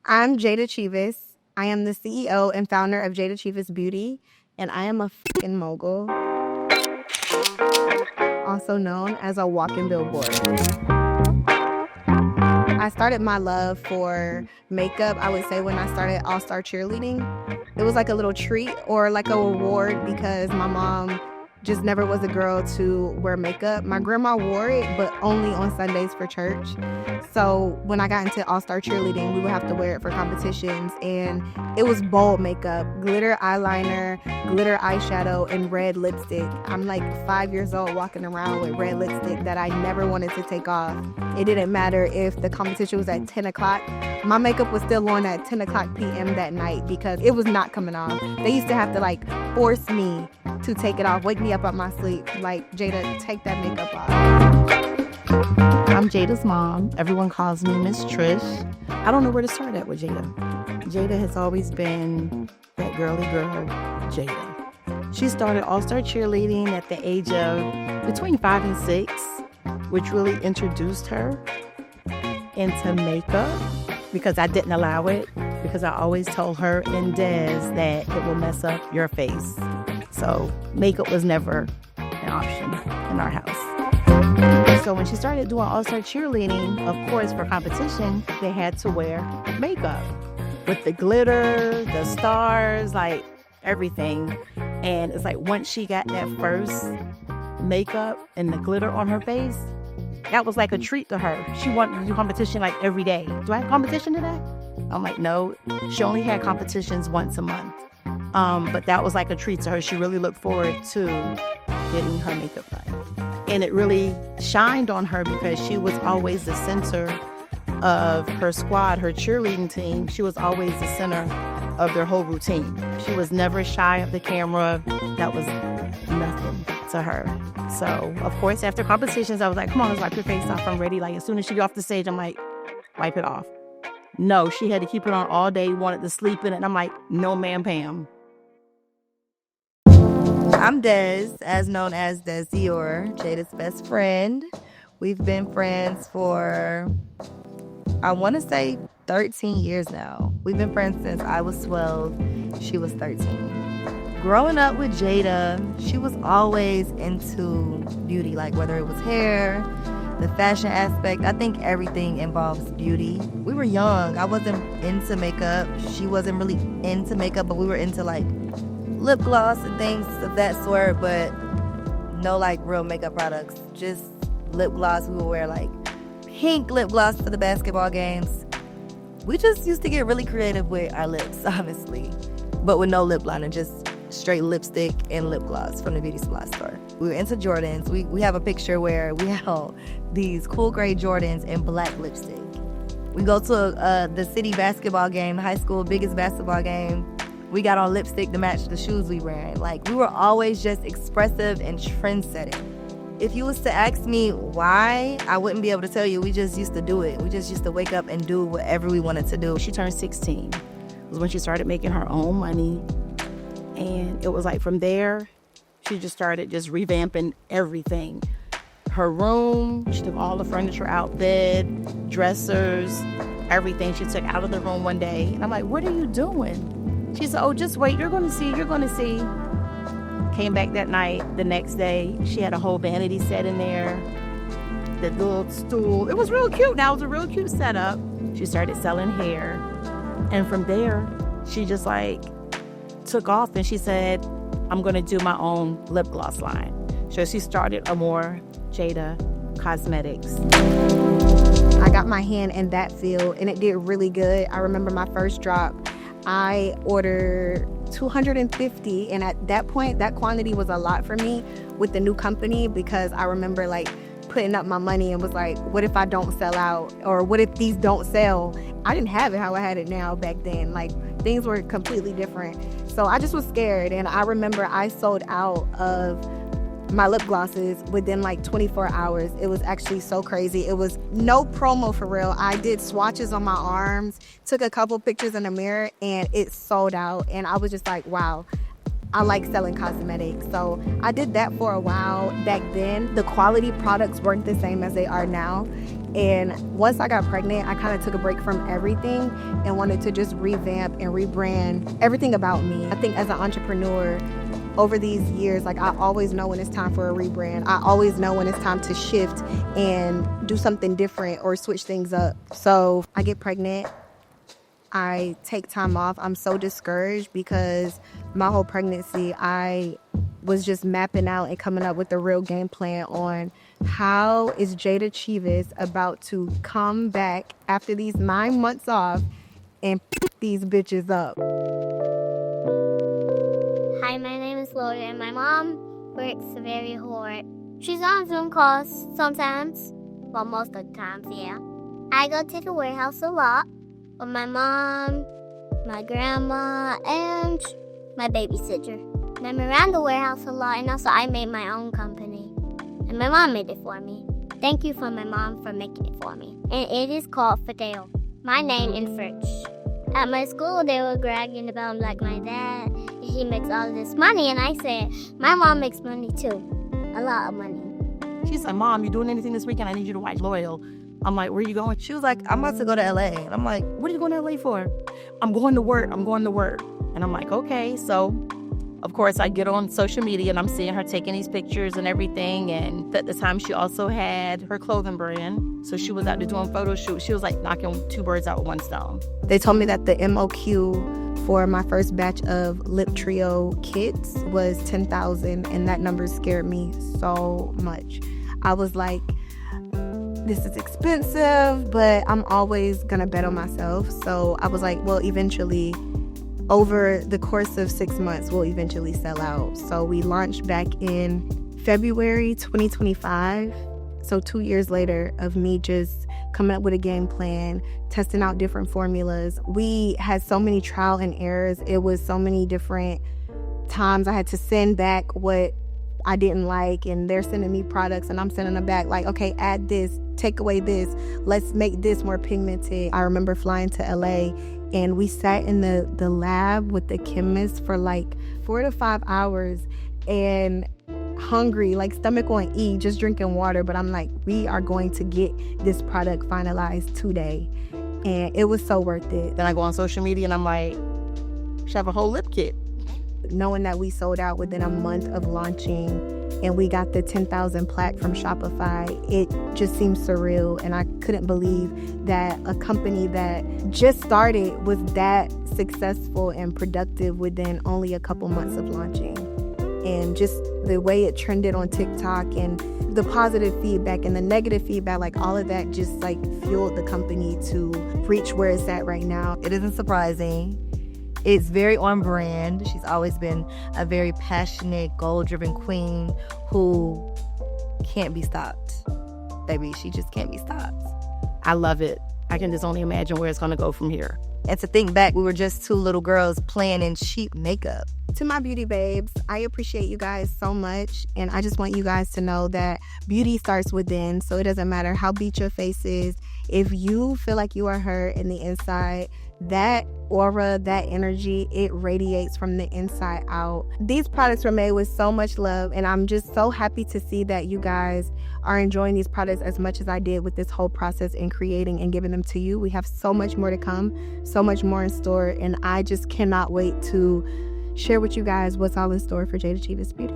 I'm Jayda Cheaves. I am the CEO and founder of Jayda Cheaves Beauty, and I am a fucking mogul, also known as a walking billboard. I started my love for makeup, I would say, when I started All-Star Cheerleading. It was like a little treat or like a reward because my mom just never was a girl to wear makeup. My grandma wore it, but only on Sundays for church. So when I got into All-Star Cheerleading, we would have to wear it for competitions, and it was bold makeup, glitter eyeliner, glitter eyeshadow, and red lipstick. I'm like 5 years old walking around with red lipstick that I never wanted to take off. It didn't matter if the competition was at 10 o'clock. My makeup was still on at 10 o'clock p.m. that night because it was not coming off. They used to have to like force me to take it off, wake me up out my sleep, like, Jada, take that makeup off. I'm Jada's mom. Everyone calls me Miss Trish. I don't know where to start at with Jada. Jada has always been that girly girl, Jada. She started All-Star Cheerleading at the age of between 5 and 6, which really introduced her into makeup because I didn't allow it, because I always told her and Des that it will mess up your face. So makeup was never an option in our house. So when she started doing All-Star Cheerleading, of course, for competition, they had to wear makeup with the glitter, the stars, like everything. And it's like once she got that first makeup and the glitter on her face, that was like a treat to her. She wanted to do competition like every day. Do I have competition today? I'm like, no. She only had competitions once a month. But that was like a treat to her. She really looked forward to getting her makeup done. And it really shined on her because she was always the center of her squad, her cheerleading team. She was always the center of their whole routine. She was never shy of the camera. That was nothing to her. So, of course, after competitions, I was like, come on, let's wipe your face off. I'm ready. Like, as soon as she got off the stage, I'm like, wipe it off. No, she had to keep it on all day, wanted to sleep in it. And I'm like, no, ma'am, Pam. I'm Des, as known as Des Dior, Jada's best friend. We've been friends for, I want to say, 13 years now. We've been friends since I was 12, she was 13. Growing up with Jada, she was always into beauty, like whether it was hair, the fashion aspect. I think everything involves beauty. We were young. I wasn't into makeup. She wasn't really into makeup, but we were into like lip gloss and things of that sort, but no like real makeup products. Just lip gloss. We would wear like pink lip gloss for the basketball games. We just used to get really creative with our lips, honestly, but with no lip liner, just straight lipstick and lip gloss from the beauty supply store. We were into Jordans. We have a picture where we held these cool gray Jordans and black lipstick. We go to the city basketball game, the high school biggest basketball game. We got on lipstick to match the shoes we wearing. Like, we were always just expressive and trend-setting. If you was to ask me why, I wouldn't be able to tell you. We just used to do it. We just used to wake up and do whatever we wanted to do. She turned 16. It was when she started making her own money. And it was like from there, she just started just revamping everything. Her room, she took all the furniture out, bed, dressers, everything she took out of the room one day. And I'm like, what are you doing? She said, oh, just wait, you're gonna see. Came back that night, the next day, she had a whole vanity set in there, the little stool. It was real cute. Now it was a real cute setup. She started selling hair. And from there, she just like took off and she said, I'm gonna do my own lip gloss line. So she started Amore, Jada Cosmetics. I got my hand in that field and it did really good. I remember my first drop, I ordered 250, and at that point, that quantity was a lot for me with the new company because I remember like putting up my money and was like, what if I don't sell out? Or what if these don't sell? I didn't have it how I had it now back then. Like, things were completely different. So I just was scared, and I remember I sold out of my lip glosses within like 24 hours. It was actually so crazy. It was no promo for real. I did swatches on my arms, took a couple pictures in the mirror, and it sold out. And I was just like, wow, I like selling cosmetics. So I did that for a while. Back then, the quality products weren't the same as they are now. And once I got pregnant, I kind of took a break from everything and wanted to just revamp and rebrand everything about me. I think as an entrepreneur, over these years, like, I always know when it's time for a rebrand. I always know when it's time to shift and do something different or switch things up. So I get pregnant. I take time off. I'm so discouraged because my whole pregnancy, I was just mapping out and coming up with a real game plan on how is Jayda Cheaves about to come back after these 9 months off and these bitches up. Hi, my name is Lori, and my mom works very hard. She's on Zoom calls sometimes, well, most of the times, yeah. I go to the warehouse a lot with my mom, my grandma, and my babysitter. And I'm around the warehouse a lot, and also I made my own company. And my mom made it for me. Thank you for my mom for making it for me. And it is called Fidel, my name in French. At my school, they were bragging about like my dad. He makes all this money, and I said, my mom makes money too. A lot of money. She said, Mom, you doing anything this weekend? I need you to watch Loyal. I'm like, where are you going? She was like, I'm about to go to LA. And I'm like, What are you going to LA for? I'm going to work. And I'm like, okay. So, of course, I get on social media and I'm seeing her taking these pictures and everything. And at the time, she also had her clothing brand. So she was out there doing photo shoots. She was like knocking 2 birds out with 1 stone. They told me that the MOQ for my first batch of Lip Trio kits was 10,000, and that number scared me so much. I was like, this is expensive, but I'm always gonna bet on myself. So I was like, well, eventually, over the course of 6 months, we'll eventually sell out. So we launched back in February 2025. So 2 years later of me just coming up with a game plan, testing out different formulas. We had so many trial and errors. It was so many different times I had to send back what I didn't like, and they're sending me products and I'm sending them back like, okay, add this, take away this, let's make this more pigmented. I remember flying to LA and we sat in the lab with the chemist for like 4 to 5 hours and hungry, like stomach on E, just drinking water. But I'm like, we are going to get this product finalized today. And it was so worth it. Then I go on social media and I'm like, should have a whole lip kit. Knowing that we sold out within a month of launching and we got the 10,000 plaque from Shopify, it just seemed surreal. And I couldn't believe that a company that just started was that successful and productive within only a couple months of launching. And just the way it trended on TikTok and the positive feedback and the negative feedback, like all of that just like fueled the company to reach where it's at right now. it isn't surprising. It's very on brand. She's always been a very passionate, goal-driven queen who can't be stopped. Baby, she just can't be stopped. I love it. I can just only imagine where it's going to go from here. And to think back, we were just 2 little girls playing in cheap makeup. To my beauty babes, I appreciate you guys so much. And I just want you guys to know that beauty starts within. So it doesn't matter how beat your face is. If you feel like you are hurt in the inside, that aura, that energy, it radiates from the inside out. These products were made with so much love, and I'm just so happy to see that you guys are enjoying these products as much as I did with this whole process in creating and giving them to you. We have so much more to come, so much more in store, and I just cannot wait to share with you guys what's all in store for Jayda Cheaves Beauty.